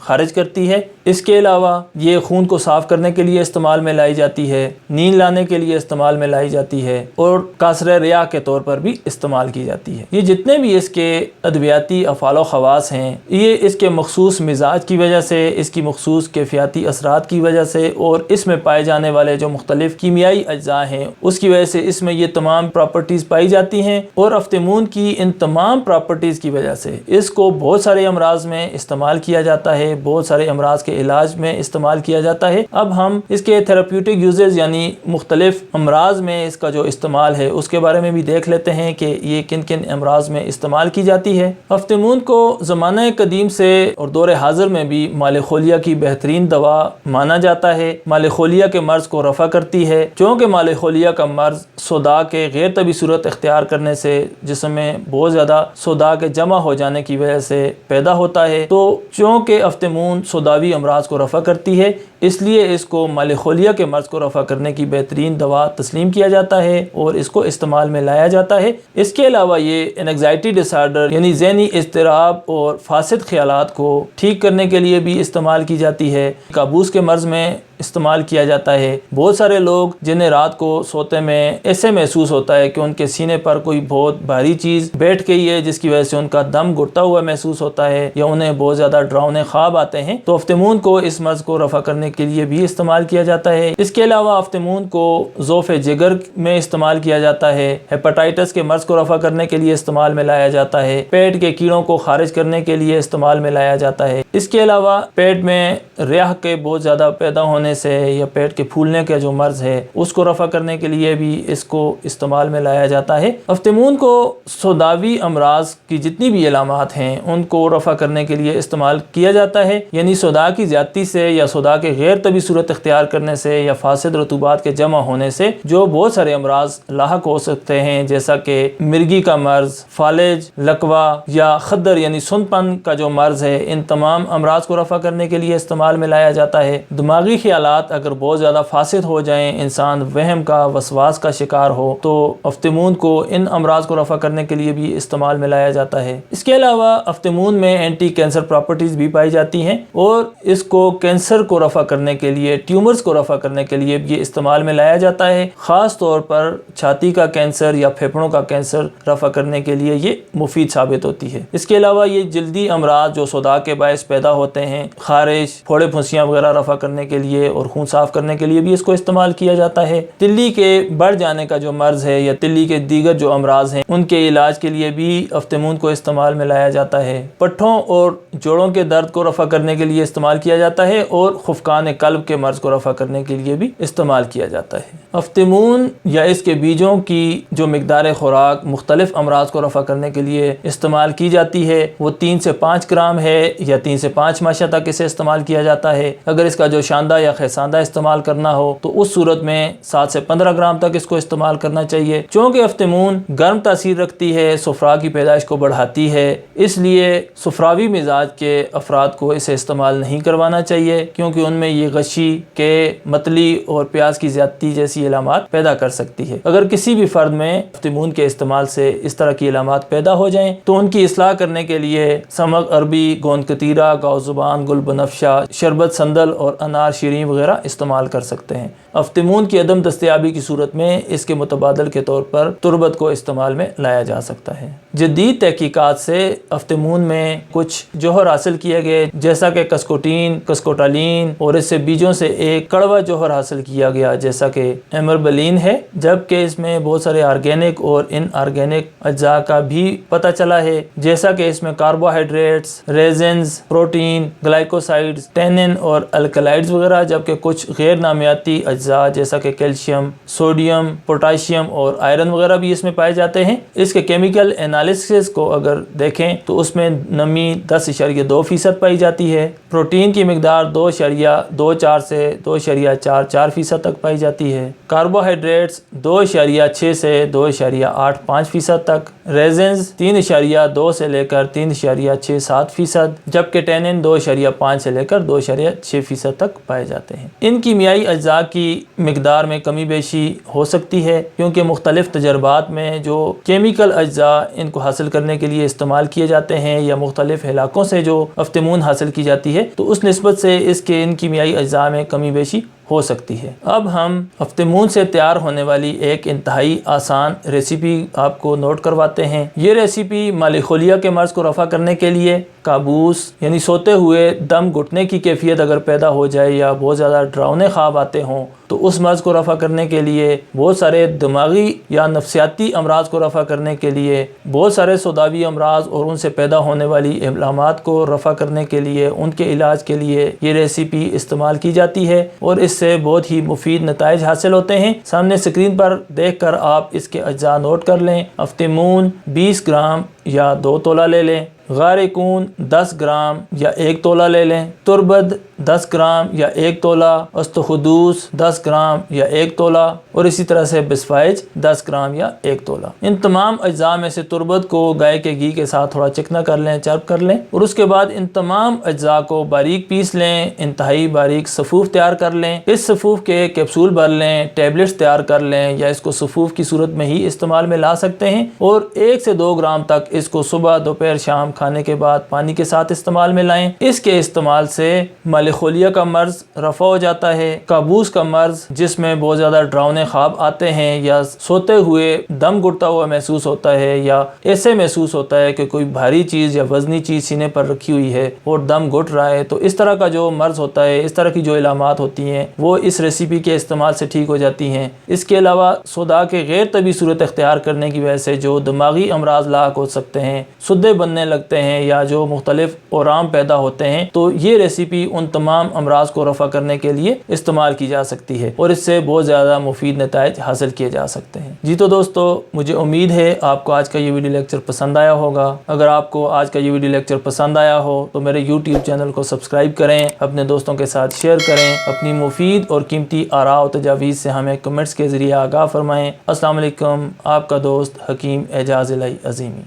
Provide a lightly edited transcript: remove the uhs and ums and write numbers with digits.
خارج کرتی ہے۔ اس کے علاوہ یہ خون کو صاف کرنے کے لیے استعمال میں لائی جاتی ہے، نیند لانے کے لیے استعمال میں لائی جاتی ہے اور کاسر ریاء کے طور پر بھی استعمال کی جاتی ہے۔ یہ جتنے بھی اس کے ادویاتی افعال و خواص ہیں، یہ اس کے مخصوص مزاج کی وجہ سے، اس کی مخصوص کیفیاتی اثرات کی وجہ سے اور اس میں پائے جانے والے جو مختلف کیمیائی اجزاء ہیں اس کی وجہ سے اس میں یہ تمام پراپرٹیز پائی جاتی ہیں، اور افتمون کی ان تمام پراپرٹیز کی وجہ سے اس کو بہت سارے امراض میں استعمال کیا جاتا ہے، بہت سارے امراض کے علاج میں استعمال کیا جاتا ہے۔ اب ہم اس کے تھراپیوٹک یوزز یعنی مختلف امراض میں اس کا جو استعمال ہے اس کے بارے میں بھی دیکھ لیتے ہیں کہ یہ کن کن امراض میں استعمال کی جاتی ہے۔ افتمون کو زمانہ قدیم سے اور دور حاضر میں بھی مال خولیہ کی بہترین دوا مانا جاتا ہے۔ مال خولیہ کے مرض کو رفع کرتی ہے، چونکہ مال خولیہ کا مرض صداع کے غیر طبی صورت اختیار کرنے سے جسم میں بہت زیادہ صداع کے جمع ہو جانے کی وجہ سے پیدا ہوتا ہے، تو چونکہ افتمون صداوی امراض کو رفع کرتی ہے اس لیے اس کو مال خولیہ کے مرض کو رفع کرنے کی بہترین دوا تسلیم کیا جاتا ہے اور اس کو استعمال میں لایا جاتا ہے۔ اس کے علاوہ یہ انگزائٹی ڈس آرڈر یعنی ذہنی اضطراب اور فاسد خیالات کو ٹھیک کرنے کے لیے بھی استعمال کی جاتی ہے۔ کابوس کے مرض میں استعمال کیا جاتا ہے۔ بہت سارے لوگ جنہیں رات کو سوتے میں ایسے محسوس ہوتا ہے کہ ان کے سینے پر کوئی بہت بھاری چیز بیٹھ گئی ہے جس کی وجہ سے ان کا دم گھٹتا ہوا محسوس ہوتا ہے یا انہیں بہت زیادہ ڈراؤنے خواب آتے ہیں، تو افتمون کو اس مرض کو رفع کرنے کے لیے بھی استعمال کیا جاتا ہے۔ اس کے علاوہ افتمون کو ضعف جگر میں استعمال کیا جاتا ہے، ہیپاٹائٹس کے مرض کو رفع کرنے کے لیے استعمال میں لایا جاتا ہے، پیٹ کے کیڑوں کو خارج کرنے کے لیے استعمال میں لایا جاتا ہے۔ اس کے علاوہ پیٹ میں ریح کے بہت زیادہ پیدا ہونے سے یا پیٹ کے پھولنے کا جو مرض ہے اس کو رفع کرنے کے لیے بھی اس کو استعمال میں لایا جاتا ہے۔ افتمون کو صداوی امراض کی جتنی بھی علامات ہیں ان کو رفع کرنے کے لیے استعمال کیا جاتا ہے، یعنی صداع کی زیادتی سے یا صداع کے غیر طبی صورت اختیار کرنے سے یا فاسد رطوبات کے جمع ہونے سے جو بہت سارے امراض لاحق ہو سکتے ہیں، جیسا کہ مرگی کا مرض، فالج، لکوہ یا خدر یعنی سند پن کا جو مرض ہے، ان تمام امراض کو رفع کرنے کے لیے استعمال میں لایا جاتا ہے۔ دماغی خیالات اگر بہت زیادہ فاسد ہو جائیں، انسان وہم کا وسواس کا شکار ہو، تو افتمون کو ان امراض کو رفع کرنے کے لیے بھی استعمال میں لایا جاتا ہے۔ اس کے علاوہ افتمون میں اینٹی کینسر پراپرٹیز بھی پائی جاتی ہیں اور اس کو کینسر کو رفع کرنے کے لیے، ٹیومرز کو رفع کرنے کے لیے بھی استعمال میں لایا جاتا ہے۔ خاص طور پر چھاتی کا کینسر یا پھیپھڑوں کا کینسر رفع کرنے کے لیے یہ مفید ثابت ہوتی ہے۔ اس کے علاوہ یہ جلدی امراض جو صداع کے باعث پیدا ہوتے ہیں، خارش، پھوڑے پھنسیاں وغیرہ رفع کرنے کے لیے اور خون صاف کرنے کے لیے بھی اس کو استعمال کیا جاتا ہے۔ تلی کے بڑھ جانے کا جو مرض ہے یا تلی کے دیگر جو امراض ہیں ان کے علاج کے لیے بھی افتمون کو استعمال میں لایا جاتا ہے۔ پٹھوں اور جوڑوں کے درد کو رفع کرنے کے لیے استعمال کیا جاتا ہے اور خفقان قلب کے مرض کو رفع کرنے کے لیے بھی استعمال کیا جاتا ہے۔ افتمون یا اس کے بیجوں کی جو مقدار خوراک مختلف امراض کو رفع کرنے کے لیے استعمال کی جاتی ہے وہ 3 سے 5 گرام ہے یا 3 سے 5 ماشا تک اسے استعمال کیا جاتا ہے۔ اگر اس کا جو شاندہ یا خیساندہ استعمال کرنا ہو تو اس صورت میں 7 سے 15 گرام تک اس کو استعمال کرنا چاہیے۔ چونکہ افتمون گرم تاثیر رکھتی ہے، صفرا کی پیدائش کو بڑھاتی ہے، اس لیے صفراوی مزاج کے افراد کو اسے استعمال نہیں کروانا چاہیے، کیونکہ ان میں یہ غشی کے متلی اور پیاز کی زیادتی جیسی علامات پیدا کر سکتی ہے۔ اگر کسی بھی فرد میں افتمون کے استعمال سے اس طرح کی علامات پیدا ہو جائیں تو ان کی اصلاح کرنے کے لیے سمک عربی، گوند کتیرہ، گاؤ زبان، گل بنفشہ، شربت سندل اور انار شیریں وغیرہ استعمال کر سکتے ہیں۔ افتمون کی عدم دستیابی کی صورت میں اس کے متبادل کے طور پر تربت کو استعمال میں لایا جا سکتا ہے۔ جدید تحقیقات سے افتمون میں کچھ جوہر حاصل کیے گئے، جیسا کہ کسکوٹین، کسکوٹالین، اور اس سے بیجوں سے ایک کڑوا جوہر حاصل کیا گیا جیسا کہ ایمربلین ہے، جبکہ اس میں بہت سارے آرگینک اور ان آرگینک اجزاء کا بھی پتہ چلا ہے، جیسا کہ اس میں کاربوہائیڈریٹس، ریزنز، پروٹین، گلائکوسائڈز، ٹینن اور الکلائڈز وغیرہ، جبکہ کچھ غیر نامیاتی اجزاء جیسا کہ کیلشیم، سوڈیم، پوٹاشیم اور آئرن وغیرہ بھی اس میں پائے جاتے ہیں۔ اس کے کیمیکل انالیسس کو اگر دیکھیں تو اس میں نمی 10.2% پائی جاتی ہے، پروٹین کی مقدار 2.24 سے 2.44% تک پائی جاتی ہے، کاربوہائیڈریٹس 2.6 سے 2.85% تک، ریزنز 3.2 سے لے کر 3.67%، جبکہ ٹینن 2.5 سے لے کر 2.6% تک پائے جاتے ہیں۔ ان کیمیائی اجزاء کی مقدار میں کمی بیشی ہو سکتی ہے، کیونکہ مختلف تجربات میں جو کیمیکل اجزاء ان ان کو حاصل کرنے کے لیے استعمال کیے جاتے ہیں یا مختلف علاقوں سے جو افتمون حاصل کی جاتی ہے تو اس نسبت سے اس کے ان کیمیائی اجزاء میں کمی بیشی ہو سکتی ہے۔ اب ہم افتمون سے تیار ہونے والی ایک انتہائی آسان ریسیپی آپ کو نوٹ کرواتے ہیں۔ یہ ریسیپی مالخولیا کے مرض کو رفع کرنے کے لیے، کابوس یعنی سوتے ہوئے دم گھٹنے کی کیفیت اگر پیدا ہو جائے یا بہت زیادہ ڈراؤنے خواب آتے ہوں تو اس مرض کو رفع کرنے کے لیے، بہت سارے دماغی یا نفسیاتی امراض کو رفع کرنے کے لیے، بہت سارے سوداوی امراض اور ان سے پیدا ہونے والی علامات کو رفع کرنے کے لیے، ان کے علاج کے لیے یہ ریسیپی استعمال کی جاتی ہے اور اس سے بہت ہی مفید نتائج حاصل ہوتے ہیں۔ سامنے اسکرین پر دیکھ کر آپ اس کے اجزاء نوٹ کر لیں۔ افتمون 20 گرام یا 2 تولہ لے لیں، غار کون 10 گرام یا 1 تولہ لے لیں، تربد 10 گرام یا 1 تولہ، استخدوس 10 گرام یا 1 تولہ اور اسی طرح سے بسفائج 10 گرام یا 1 تولہ۔ ان تمام اجزاء میں سے تربد کو گائے کے گھی کے ساتھ تھوڑا چکنا کر لیں، چرب کر لیں اور اس کے بعد ان تمام اجزاء کو باریک پیس لیں، انتہائی باریک صفوف تیار کر لیں۔ اس صفوف کے کیپسول بھر لیں، ٹیبلٹس تیار کر لیں یا اس کو صفوف کی صورت میں ہی استعمال میں لا سکتے ہیں اور 1 سے 2 گرام تک اس کو صبح، دوپہر، شام کھانے کے بعد پانی کے ساتھ استعمال میں لائیں۔ اس کے استعمال سے مالخولیا کا مرض رفع ہو جاتا ہے۔ کابوس کا مرض جس میں بہت زیادہ ڈراؤنے خواب آتے ہیں یا سوتے ہوئے دم گھٹتا ہوا محسوس ہوتا ہے یا ایسے محسوس ہوتا ہے کہ کوئی بھاری چیز یا وزنی چیز سینے پر رکھی ہوئی ہے اور دم گھٹ رہا ہے، تو اس طرح کا جو مرض ہوتا ہے، اس طرح کی جو علامات ہوتی ہیں وہ اس ریسیپی کے استعمال سے ٹھیک ہو جاتی ہیں۔ اس کے علاوہ صداع کے غیر طبی صورت اختیار کرنے کی وجہ سے جو دماغی امراض لاحق ہو سکتے ہیں، سدے بننے لگتے ہیں یا جو مختلف اورام پیدا ہوتے ہیں، تو یہ ریسیپی ان تمام امراض کو رفع کرنے کے لیے استعمال کی جا سکتی ہے اور اس سے بہت زیادہ مفید نتائج حاصل کیے جا سکتے ہیں۔ جی تو دوستو، مجھے امید ہے آپ کو آج کا یہ ویڈیو لیکچر پسند آیا ہوگا۔ اگر آپ کو آج کا یہ ویڈیو لیکچر پسند آیا ہو تو میرے YouTube چینل کو سبسکرائب کریں، اپنے دوستوں کے ساتھ شیئر کریں، اپنی مفید اور قیمتی آراء و تجاویز سے ہمیں کمنٹس کے ذریعے آگاہ فرمائیں۔ السلام علیکم، آپ کا دوست حکیم اعجاز الہی عظیمی۔